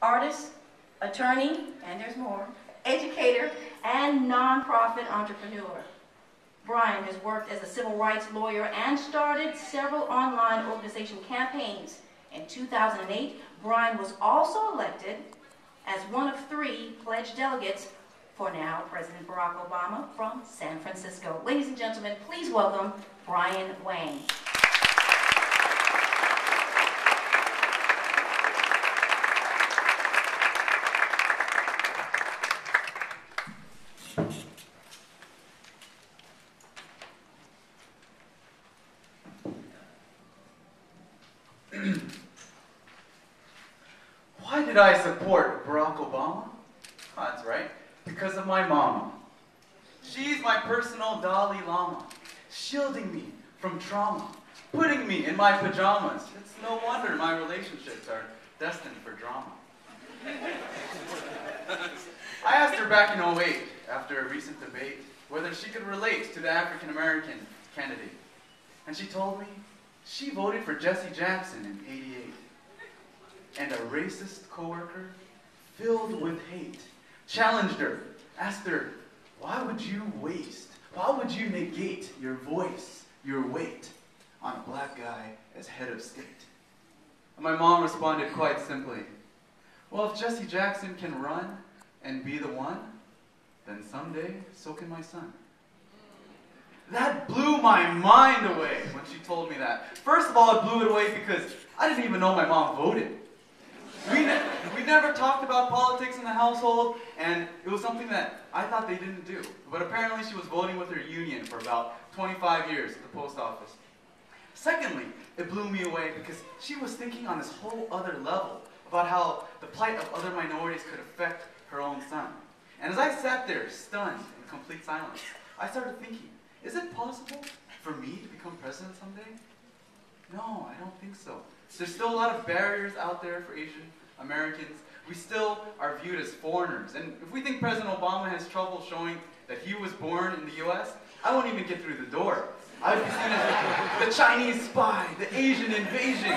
artist, attorney, and there's more, educator, and nonprofit entrepreneur. Brian has worked as a civil rights lawyer and started several online organization campaigns. In 2008, Brian was also elected as one of 3 pledged delegates for now President Barack Obama from San Francisco. Ladies and gentlemen, please welcome Brian Wang. Why did I support Barack Obama? Oh, that's right, because of my mama. She's my personal Dalai Lama, shielding me from trauma, putting me in my pajamas. It's no wonder my relationships are destined for drama. I asked her back in '08, after a recent debate, whether she could relate to the African-American candidate. And she told me she voted for Jesse Jackson in '88. And a racist coworker, filled with hate, challenged her, asked her, why would you negate your voice, your weight, on a black guy as head of state? And my mom responded quite simply, well, if Jesse Jackson can run and be the one, then someday, so can my son. That blew my mind away when she told me that. First of all, it blew it away because I didn't even know my mom voted. We never talked about politics in the household, and it was something that I thought they didn't do. But apparently she was voting with her union for about 25 years at the post office. Secondly, it blew me away because she was thinking on this whole other level about how the plight of other minorities could affect her own son. And as I sat there, stunned in complete silence, I started thinking, is it possible for me to become president someday? No, I don't think so. There's still a lot of barriers out there for Asian Americans. We still are viewed as foreigners. And if we think President Obama has trouble showing that he was born in the US, I won't even get through the door. I would be seen as the Chinese spy, the Asian invasion.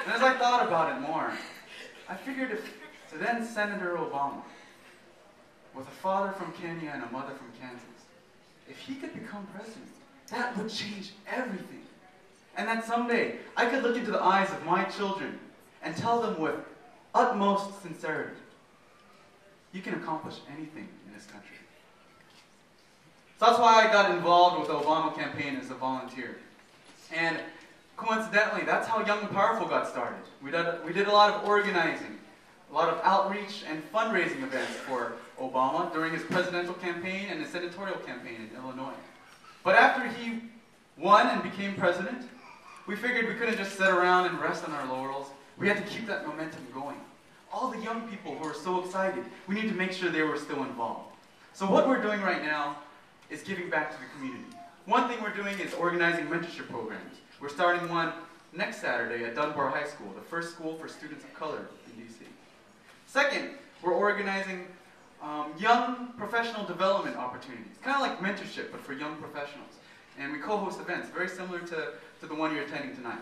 And as I thought about it more, I figured if then Senator Obama, with a father from Kenya and a mother from Kansas, if he could become president, that would change everything. And that someday, I could look into the eyes of my children and tell them with utmost sincerity, you can accomplish anything in this country. So that's why I got involved with the Obama campaign as a volunteer. And coincidentally, that's how Young and Powerful got started. We did a lot of organizing, a lot of outreach and fundraising events for Obama during his presidential campaign and his senatorial campaign in Illinois. But after he won and became president, we figured we couldn't just sit around and rest on our laurels. We had to keep that momentum going. All the young people who were so excited, we need to make sure they were still involved. So what we're doing right now is giving back to the community. One thing we're doing is organizing mentorship programs. We're starting one next Saturday at Dunbar High School, the first school for students of color in DC. Second, we're organizing young professional development opportunities, kind of like mentorship, but for young professionals. And we co-host events very similar to the one you're attending tonight.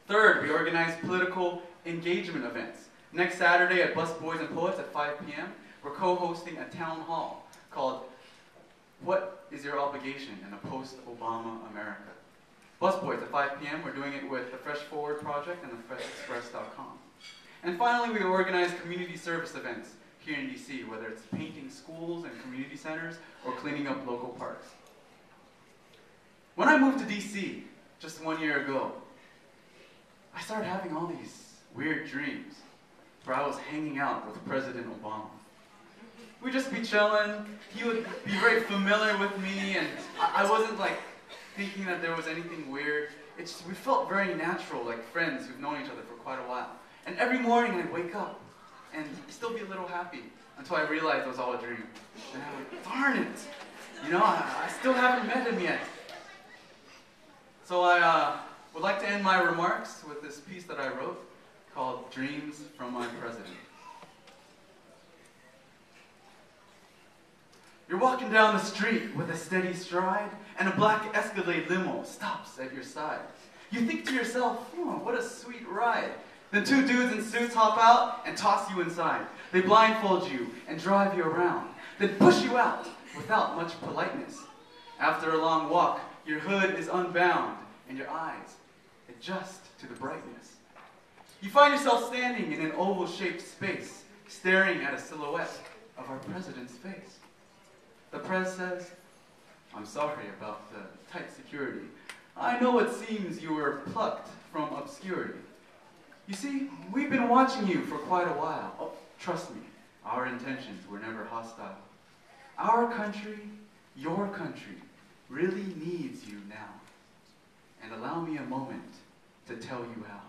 Third, we organize political engagement events. Next Saturday at Bus Boys and Poets at 5 p.m., we're co-hosting a town hall called What is Your Obligation in a Post-Obama America? Bus Boys at 5 p.m., we're doing it with the Fresh Forward Project and the FreshExpress.com. And finally, we organize community service events here in DC, whether it's painting schools and community centers or cleaning up local parks. When I moved to DC just 1 year ago, I started having all these weird dreams where I was hanging out with President Obama. We'd just be chilling, he would be very familiar with me, and I wasn't like thinking that there was anything weird. We felt very natural, like friends who've known each other for quite a while. And every morning I'd wake up and still be a little happy until I realized it was all a dream. And I would, darn it, you know, I still haven't met him yet. So I would like to end my remarks with this piece that I wrote called Dreams from My President. You're walking down the street with a steady stride, and a black Escalade limo stops at your side. You think to yourself, oh, what a sweet ride. Then two dudes in suits hop out and toss you inside. They blindfold you and drive you around, then push you out without much politeness. After a long walk, your hood is unbound and your eyes adjust to the brightness. You find yourself standing in an oval-shaped space, staring at a silhouette of our president's face. The press says, I'm sorry about the tight security. I know it seems you were plucked from obscurity. You see, we've been watching you for quite a while. Oh, trust me, our intentions were never hostile. Our country, your country, really needs you now. And allow me a moment to tell you how.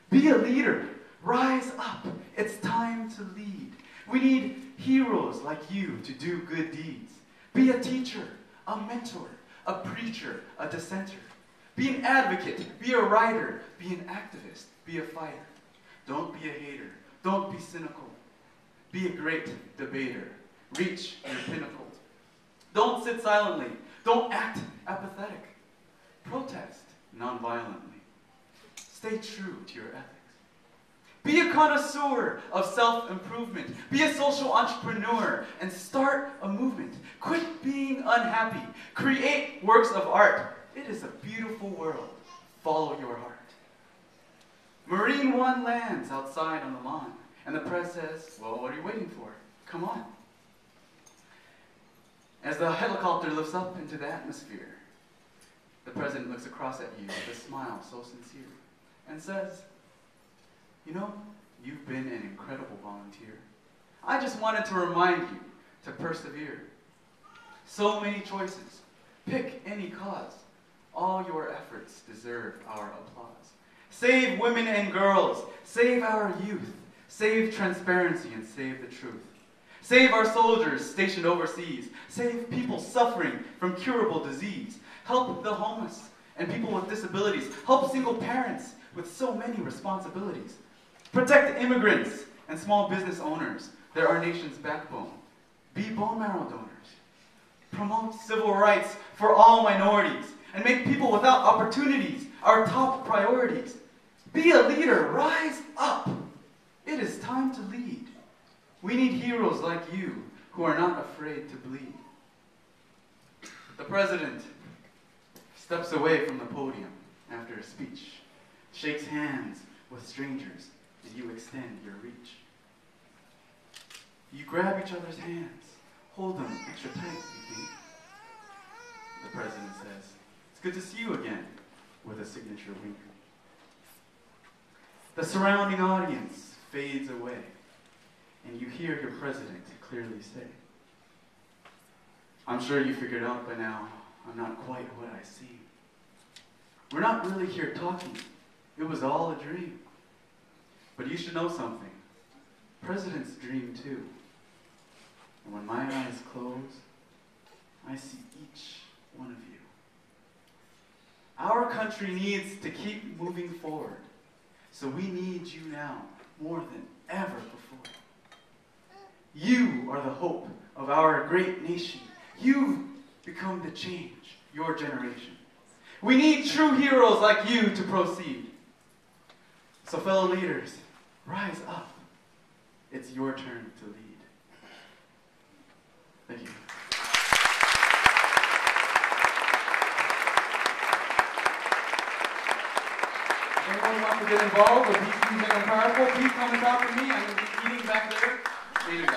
Be a leader. Rise up. It's time to lead. We need heroes like you to do good deeds. Be a teacher, a mentor, a preacher, a dissenter. Be an advocate, be a writer, be an activist, be a fighter. Don't be a hater, don't be cynical. Be a great debater. Reach your pinnacle. Don't sit silently, don't act apathetic. Protest nonviolently. Stay true to your ethics. Be a connoisseur of self-improvement. Be a social entrepreneur and start a movement. Quit being unhappy. Create works of art. It is a beautiful world. Follow your heart. Marine One lands outside on the lawn, and the press says, well, what are you waiting for? Come on. As the helicopter lifts up into the atmosphere, the president looks across at you with a smile so sincere and says, you know, you've been an incredible volunteer. I just wanted to remind you to persevere. So many choices. Pick any cause. All your efforts deserve our applause. Save women and girls. Save our youth. Save transparency and save the truth. Save our soldiers stationed overseas. Save people suffering from curable disease. Help the homeless and people with disabilities. Help single parents with so many responsibilities. Protect immigrants and small business owners. They're our nation's backbone. Be bone marrow donors. Promote civil rights for all minorities and make people without opportunities our top priorities. Be a leader. Rise up. It is time to lead. We need heroes like you who are not afraid to bleed. The president steps away from the podium after a speech, shakes hands with strangers, and you extend your reach. You grab each other's hands, hold them extra tight, you think. The president says, it's good to see you again, with a signature wink. The surrounding audience fades away, and you hear your president clearly say, I'm sure you figured out by now, I'm not quite what I seem. We're not really here talking. It was all a dream. But you should know something. Presidents dream too. And when my eyes close, I see each one of you. Our country needs to keep moving forward. So we need you now more than ever before. You are the hope of our great nation. You become the change, your generation. We need true heroes like you to proceed. So fellow leaders, rise up. It's your turn to lead. Thank you. If anyone wants to get involved with these things that are powerful, please come and talk to me. I'm going to be eating back there. Later, guys.